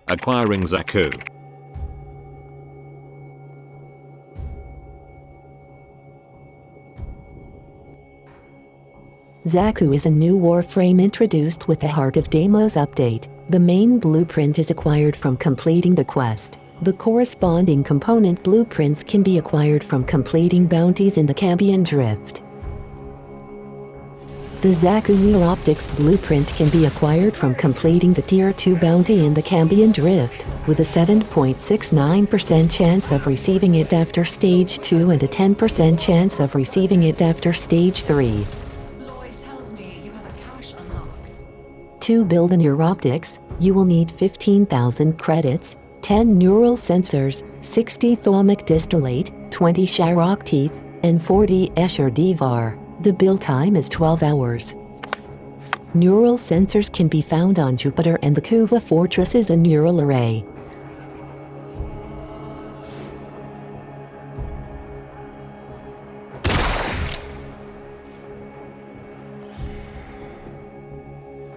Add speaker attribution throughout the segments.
Speaker 1: Acquiring Xaku.
Speaker 2: Xaku is a new Warframe introduced with the Heart of Deimos update. The main blueprint is acquired from completing the quest. The corresponding component blueprints can be acquired from completing bounties in the Cambion Drift. The Xaku NEUROPTICS blueprint can be acquired from completing the Tier 2 bounty in the Cambion Drift, with a 7.69% chance of receiving it after Stage 2 and a 10% chance of receiving it after Stage 3. To build a NEUROPTICS, you will need 15,000 credits, 10 neural sensors, 60 thalamic distillate, 20 Sharok teeth, and 40 Escher Devar. The build time is 12 hours. Neural sensors can be found on Jupiter and the Kuva fortresses and neural array.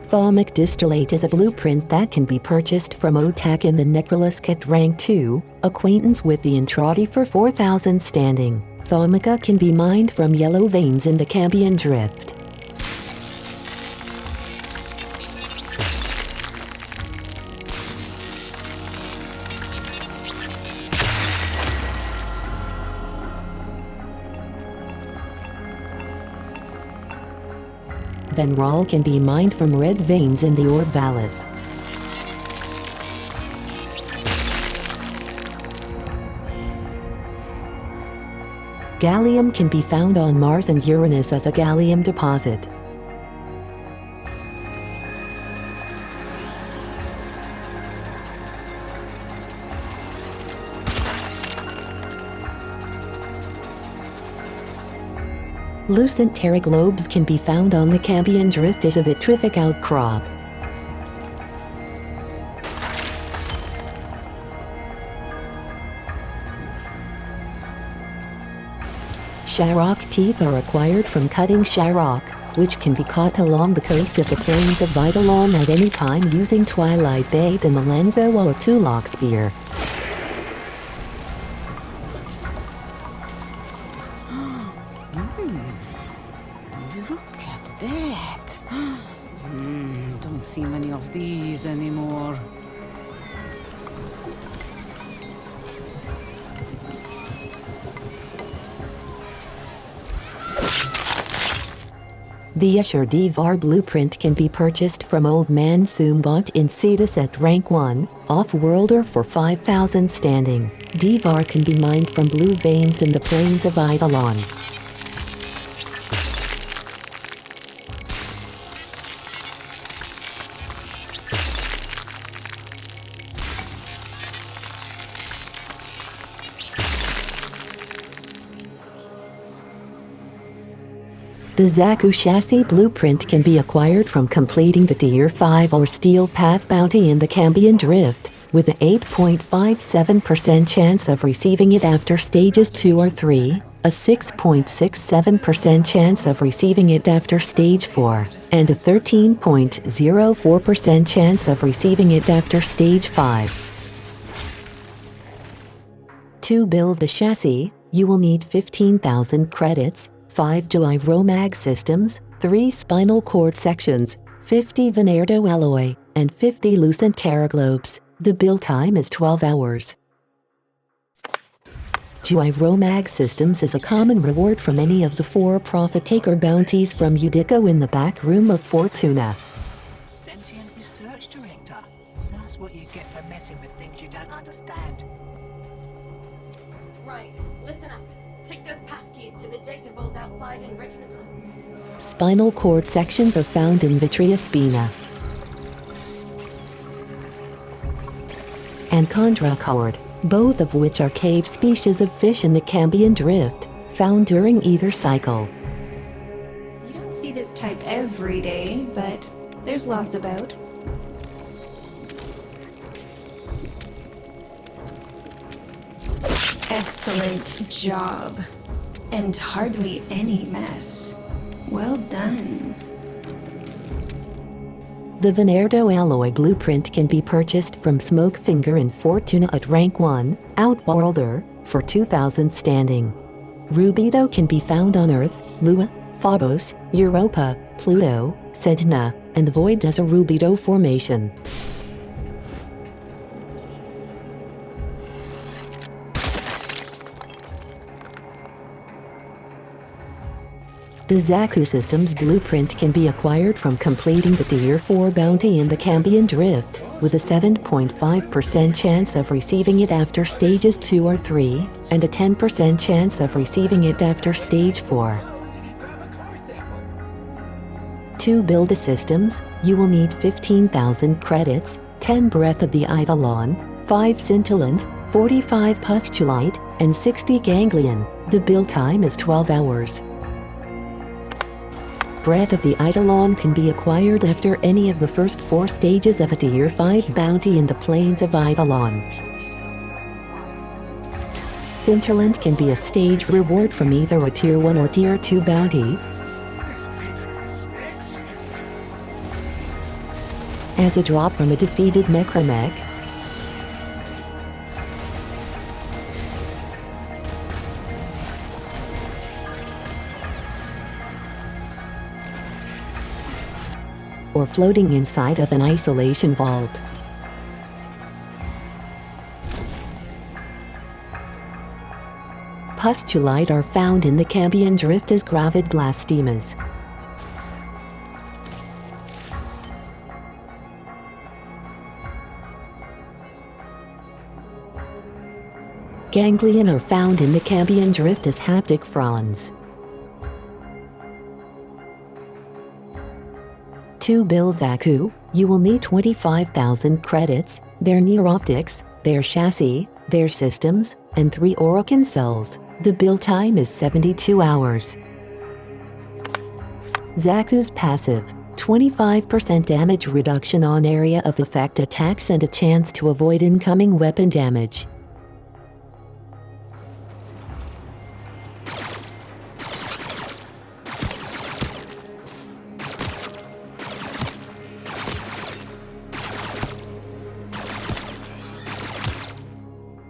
Speaker 2: Thalamic distillate is a blueprint that can be purchased from Otak in the Necrolisc at rank 2, acquaintance with the Entrati for 4,000 standing. Thalamica can be mined from yellow veins in the Cambion Drift. Venral can be mined from red veins in the Orb Vallis. Gallium can be found on Mars and Uranus as a gallium deposit. Lucent terraglobes can be found on the Cambion Drift as a vitrific outcrop. Sharok teeth are acquired from cutting Sharok, which can be caught along the coast of the plains of Eidolon at any time using Twilight Bait and the Lenzo or Tulok Spear.
Speaker 3: Look at that! Don't see many of these anymore.
Speaker 2: The Escher Devar blueprint can be purchased from Old Man Soombot in Cetus at rank 1, off-worlder for 5,000 standing. Devar can be mined from blue veins in the plains of Eidolon. The Xaku chassis blueprint can be acquired from completing the Tier 5 or Steel Path bounty in the Cambion Drift, with an 8.57% chance of receiving it after Stages 2 or 3, a 6.67% chance of receiving it after Stage 4, and a 13.04% chance of receiving it after Stage 5. To build the chassis, you will need 15,000 credits, 5 Gyro-mag systems, 3 spinal cord sections, 50 Venardo alloy, and 50 lucent terraglobes. The build time is 12 hours. Gyro-mag systems is a common reward from any of the 4 Profit Taker bounties from Udico in the back room of Fortuna.
Speaker 4: Sentient research director. So that's what you get for messing with things you don't understand.
Speaker 5: Right, listen up. Take those passkeys to the data vault outside enrichment room.
Speaker 2: Spinal cord sections are found in Vitria spina and Chondra cord, both of which are cave species of fish in the Cambion Drift, found during either cycle.
Speaker 6: You don't see this type every day, but there's lots about. Excellent job. And hardly any mess. Well done.
Speaker 2: The Venerdo alloy blueprint can be purchased from Smokefinger and Fortuna at rank 1, Outworlder, for 2,000 standing. Rubido can be found on Earth, Lua, Phobos, Europa, Pluto, Sedna, and the Void as a Rubido formation. The Xaku system's blueprint can be acquired from completing the Tier 4 bounty in the Cambion Drift, with a 7.5% chance of receiving it after stages 2 or 3, and a 10% chance of receiving it after stage 4. To build the systems, you will need 15,000 credits, 10 Breath of the Eidolon, 5 Scintillant, 45 Pustulite, and 60 Ganglion. The build time is 12 hours. Breath of the Eidolon can be acquired after any of the first 4 stages of a Tier 5 bounty in the Plains of Eidolon. Scintillant can be a stage reward from either a Tier 1 or Tier 2 bounty. As a drop from a defeated Necromech. Or floating inside of an isolation vault. Pustulite are found in the Cambion Drift as gravid blastemas. Ganglion are found in the Cambion Drift as haptic fronds. To build Xaku, you will need 25,000 credits, their NEUROPTICS, their chassis, their systems, and 3 Orokin cells. The build time is 72 hours. Xaku's passive, 25% damage reduction on area of effect attacks and a chance to avoid incoming weapon damage.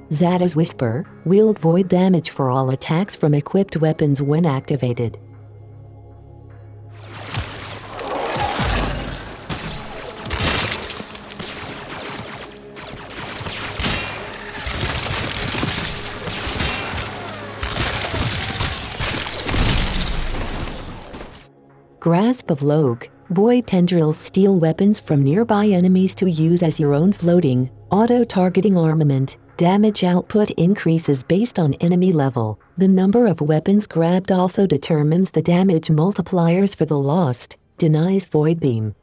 Speaker 2: Zada's Whisper, wield void damage for all attacks from equipped weapons when activated. Grasp of Logue, void tendrils steal weapons from nearby enemies to use as your own floating, auto-targeting armament. Damage output increases based on enemy level. The number of weapons grabbed also determines the damage multipliers for the Lost, denies Void Beam.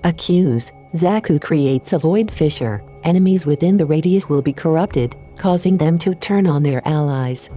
Speaker 2: Accuse, Xaku creates a Void Fissure. Enemies within the radius will be corrupted, causing them to turn on their allies.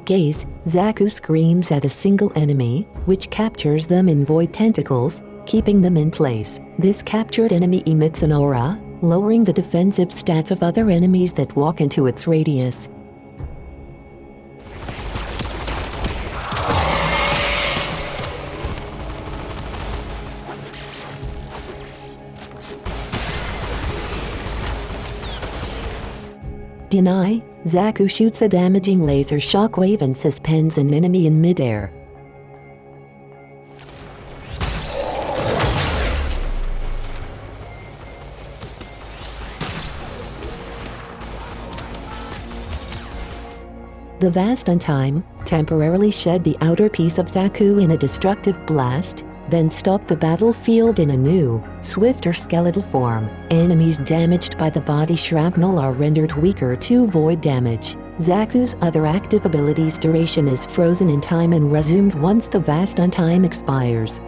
Speaker 2: Gaze, Xaku screams at a single enemy, which captures them in void tentacles, keeping them in place. This captured enemy emits an aura, lowering the defensive stats of other enemies that walk into its radius. Deny, Xaku shoots a damaging laser shockwave and suspends an enemy in midair. The Vast Untime temporarily shed the outer piece of Xaku in a destructive blast, then stalk the battlefield in a new, swifter skeletal form. Enemies damaged by the body shrapnel are rendered weaker to void damage. Xaku's other active ability's duration is frozen in time and resumes once the vast untime expires.